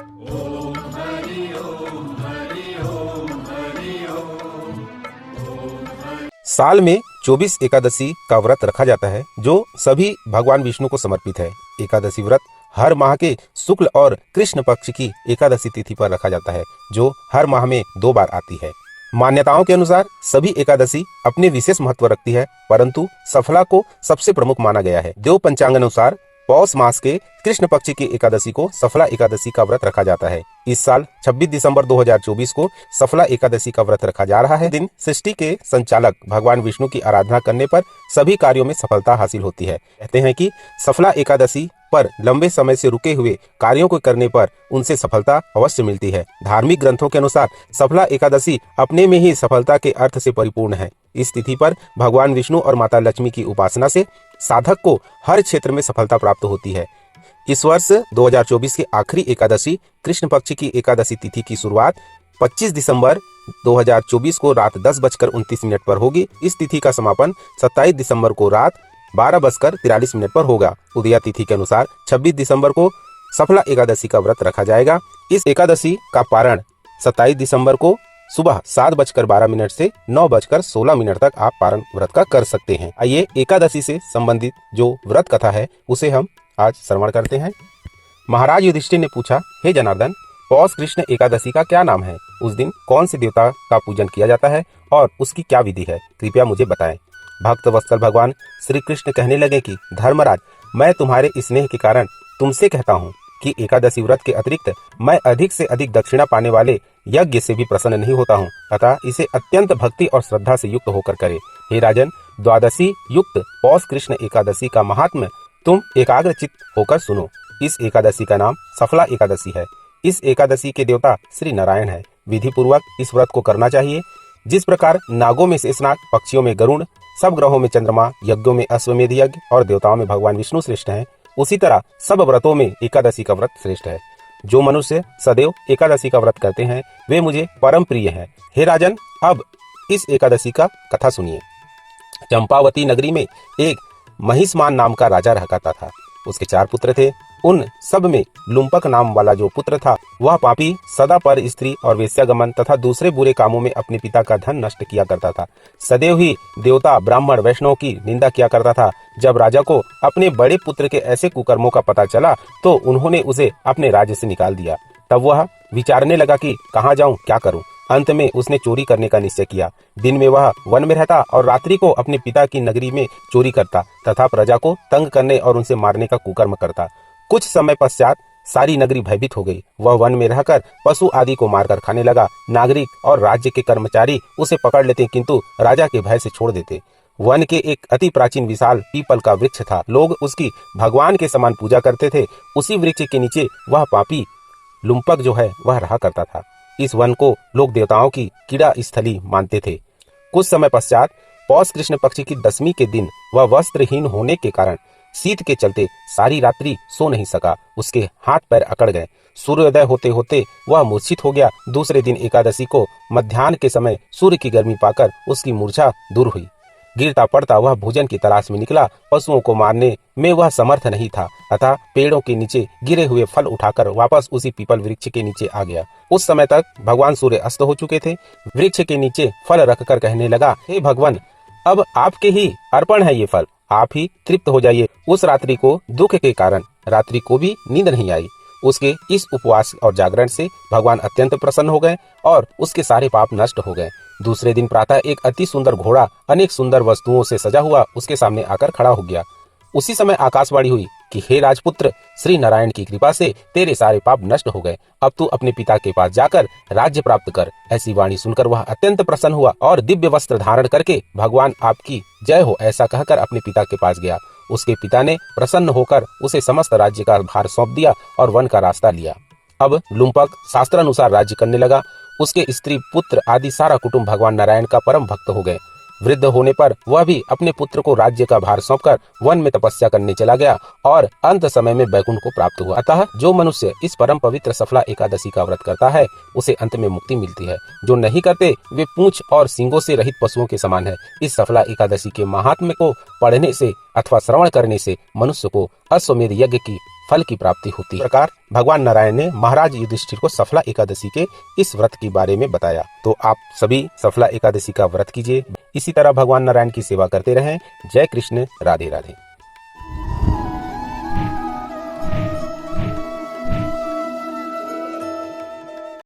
ओम हरि ओम हरि ओम हरि ओम। साल में 24 एकादशी का व्रत रखा जाता है जो सभी भगवान विष्णु को समर्पित है। एकादशी व्रत हर माह के शुक्ल और कृष्ण पक्ष की एकादशी तिथि पर रखा जाता है जो हर माह में 2 बार आती है। मान्यताओं के अनुसार सभी एकादशी अपने विशेष महत्व रखती है, परंतु सफला को सबसे प्रमुख माना गया है। देव पंचांग अनुसार पौष मास के कृष्ण पक्ष की एकादशी को सफला एकादशी का व्रत रखा जाता है। इस साल 26 दिसंबर 2024 को सफला एकादशी का व्रत रखा जा रहा है। दिन सृष्टि के संचालक भगवान विष्णु की आराधना करने पर सभी कार्यों में सफलता हासिल होती है। कहते हैं कि सफला एकादशी पर लंबे समय से रुके हुए कार्यों को करने पर उनसे सफलता अवश्य मिलती है। धार्मिक ग्रंथों के अनुसार सफला एकादशी अपने में ही सफलता के अर्थ से परिपूर्ण है। इस तिथि पर भगवान विष्णु और माता लक्ष्मी की उपासना से साधक को हर क्षेत्र में सफलता प्राप्त होती है। इस वर्ष 2024 की आखिरी एकादशी कृष्ण पक्ष की एकादशी तिथि की शुरुआत 25 दिसंबर 2024 को रात 10:29 पर होगी। इस तिथि का समापन 27 दिसंबर को रात 12:43 पर होगा। उदया तिथि के अनुसार 26 दिसंबर को सफला एकादशी का व्रत रखा जाएगा। इस एकादशी का पारण 27 दिसंबर को सुबह 7:12 से 9:16 तक आप पारण व्रत का कर सकते हैं। आइए एकादशी से संबंधित जो व्रत कथा है उसे हम आज श्रवण करते हैं। महाराज युधिष्ठिर ने पूछा, हे जनार्दन, पौष कृष्ण एकादशी का क्या नाम है? उस दिन कौन से देवता का पूजन किया जाता है और उसकी क्या विधि है? कृपया मुझे बताएं। भक्त वत्सल भगवान श्री कृष्ण कहने लगे कि धर्मराज, मैं तुम्हारे स्नेह के कारण तुमसे कहता हूँ कि एकादशी व्रत के अतिरिक्त मैं अधिक से अधिक दक्षिणा पाने वाले यज्ञ से भी प्रसन्न नहीं होता हूँ, अतः इसे अत्यंत भक्ति और श्रद्धा से युक्त होकर करे। हे राजन, द्वादशी युक्त पौष कृष्ण एकादशी का महात्म्य तुम एकाग्रचित्त होकर सुनो। इस एकादशी का नाम सफला एकादशी है। इस एकादशी के देवता श्री नारायण है। विधि पूर्वक इस व्रत को करना चाहिए। जिस प्रकार नागों में शेषनाग, पक्षियों में गरुड़, सब ग्रहों में चंद्रमा, यज्ञों में अश्वमेध यज्ञ और देवताओं में भगवान विष्णु श्रेष्ठ हैं, उसी तरह सब व्रतों में एकादशी का व्रत श्रेष्ठ है। जो मनुष्य सदैव एकादशी का व्रत करते हैं वे मुझे परम प्रिय हैं। हे राजन, अब इस एकादशी का कथा सुनिए। चंपावती नगरी में एक महिष्मान नाम का राजा रहा करता था। उसके 4 पुत्र थे। उन सब में लुम्पक नाम वाला जो पुत्र था वह पापी, सदा पर स्त्री और वेश्यागमन तथा दूसरे बुरे कामों में अपने पिता का धन नष्ट किया करता था। सदैव ही देवता, ब्राह्मण, वैष्णव की निंदा किया करता था। जब राजा को अपने बड़े पुत्र के ऐसे कुकर्मों का पता चला तो उन्होंने उसे अपने राज्य से निकाल दिया। तब वह विचारने लगा कि कहाँ जाऊं, क्या करूं। अंत में उसने चोरी करने का निश्चय किया। दिन में वह वन में रहता और रात्रि को अपने पिता की नगरी में चोरी करता तथा प्रजा को तंग करने और उनसे मारने का कुकर्म करता। कुछ समय पश्चात सारी नगरी भयभीत हो गई। वह वन में रहकर पशु आदि को मारकर खाने लगा। नागरिक और राज्य के कर्मचारी उसे पकड़ लेते किंतु राजा के भय से छोड़ देते। वन के एक अति प्राचीन विशाल पीपल का वृक्ष था। लोग उसकी भगवान के समान पूजा करते थे। उसी वृक्ष के नीचे वह पापी लुम्पक जो है वह रहा करता था। इस वन को लोग देवताओं की क्रीड़ा स्थली मानते थे। कुछ समय पश्चात पौष कृष्ण पक्ष की 10वीं के दिन वह वस्त्रहीन होने के कारण शीत के चलते सारी रात्रि सो नहीं सका। उसके हाथ पैर अकड़ गए। सूर्योदय होते होते वह मूर्छित हो गया। दूसरे दिन एकादशी को मध्याह्न के समय सूर्य की गर्मी पाकर उसकी मूर्छा दूर हुई। गिरता पड़ता वह भोजन की तलाश में निकला। पशुओं को मारने में वह समर्थ नहीं था, अतः पेड़ों के नीचे गिरे हुए फल उठाकर वापस उसी पीपल वृक्ष के नीचे आ गया। उस समय तक भगवान सूर्य अस्त हो चुके थे। वृक्ष के नीचे फल रखकर कहने लगा, हे भगवान, अब आपके ही अर्पण है ये फल, आप ही तृप्त हो जाइए। उस रात्रि को दुख के कारण रात्रि को भी नींद नहीं आई। उसके इस उपवास और जागरण से भगवान अत्यंत प्रसन्न हो गए और उसके सारे पाप नष्ट हो गए। दूसरे दिन प्रातः एक अति सुंदर घोड़ा अनेक सुंदर वस्तुओं से सजा हुआ उसके सामने आकर खड़ा हो गया। उसी समय आकाशवाणी हुई कि हे राजपुत्र, श्री नारायण की कृपा से तेरे सारे पाप नष्ट हो गए। अब तू अपने पिता के पास जाकर राज्य प्राप्त कर। ऐसी वाणी सुनकर वह अत्यंत प्रसन्न हुआ और दिव्य वस्त्र धारण करके भगवान आपकी जय हो ऐसा कहकर अपने पिता के पास गया। उसके पिता ने प्रसन्न होकर उसे समस्त राज्य का भार सौंप दिया और वन का रास्ता लिया। अब लुम्पक शास्त्रानुसार राज्य करने लगा। उसके स्त्री, पुत्र आदि सारा कुटुंब भगवान नारायण का परम भक्त हो गए। वृद्ध होने पर वह भी अपने पुत्र को राज्य का भार सौंपकर वन में तपस्या करने चला गया और अंत समय में बैकुंठ को प्राप्त हुआ। अतः जो मनुष्य इस परम पवित्र सफला एकादशी का व्रत करता है उसे अंत में मुक्ति मिलती है। जो नहीं करते वे पूंछ और सींगों से रहित पशुओं के समान है। इस सफला एकादशी के महात्म्य को पढ़ने से अथवा श्रवण करने से मनुष्य को अश्वमेध यज्ञ की फल की प्राप्ति होती है। इस प्रकार भगवान नारायण ने महाराज युधिष्ठिर को सफला एकादशी के इस व्रत के बारे में बताया। तो आप सभी सफला एकादशी का व्रत कीजिए, इसी तरह भगवान नारायण की सेवा करते रहें। जय कृष्ण, राधे राधे।